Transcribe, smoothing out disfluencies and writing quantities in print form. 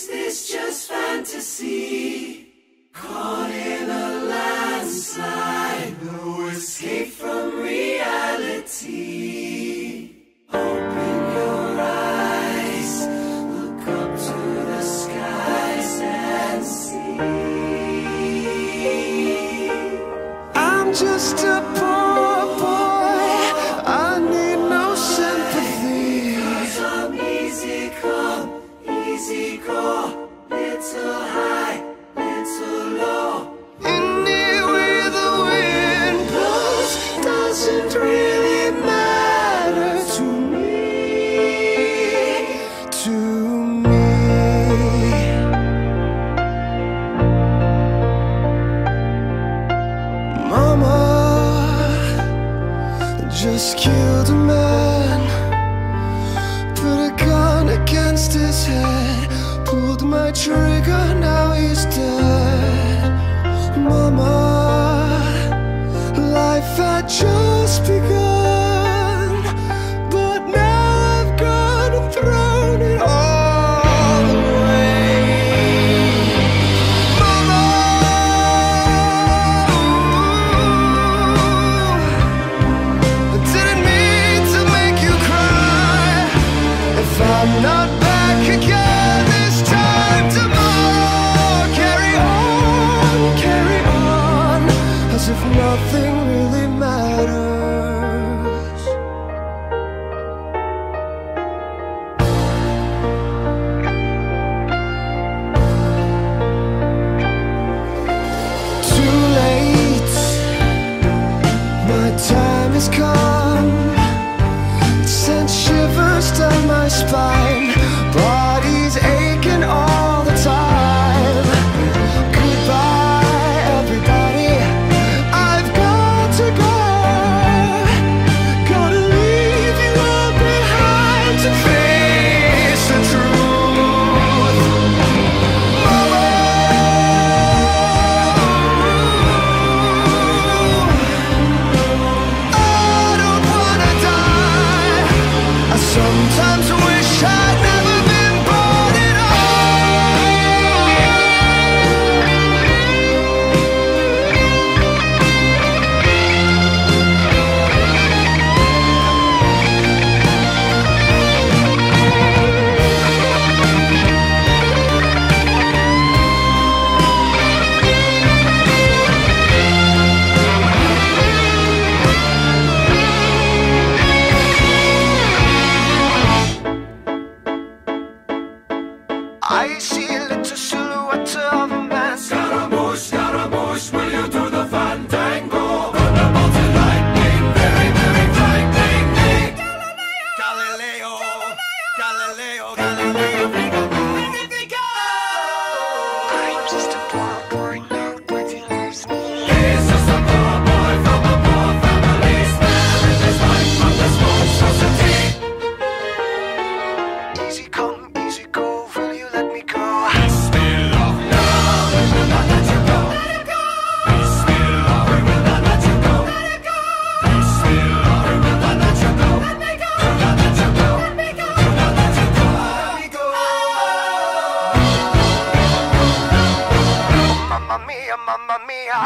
Is this just fantasy? Caught in a landslide, no escape from reality. Open your eyes, look up to the skies and see. I'm just a poor boy, I need no sympathy. 'Cause I'm easy come, easy go, little high, little low. Anywhere the wind blows doesn't really matter to me, to me. Mama just killed a man, put a gun against his head, pulled my trigger, now he's dead. Mama, life had just begun, but now I've gone and thrown it all away. Mama, I didn't mean to make you cry. If I'm not back again this time tomorrow, carry on, as if nothing really matters. Too late, my time has come. Sent shivers down my spine, body's aching all the time. Goodbye, everybody, I've got to go. Gotta leave you all behind to face the truth. Mama, I don't wanna die. I sometimes wish I'd never been born at I see a little silhouette of a man. Scaramouche, will you do the fandango? Thunderbolts and lightning, very, very frightening me. Galileo, Galileo, Galileo, Figaro. I'm just a poor boy, nobody loves me. He's just a poor boy from a poor family, sparing his life from this monstrosity. Easy come, easy go, will you let me go? Bismillah, no, we will not let you go. Let him go. Bismillah, we will not let you go. Let him go. Bismillah, we will not let you go. Let me go. Do not let you go. Let me go. Do not let you go. Let me go. Mamma mia, mamma mia.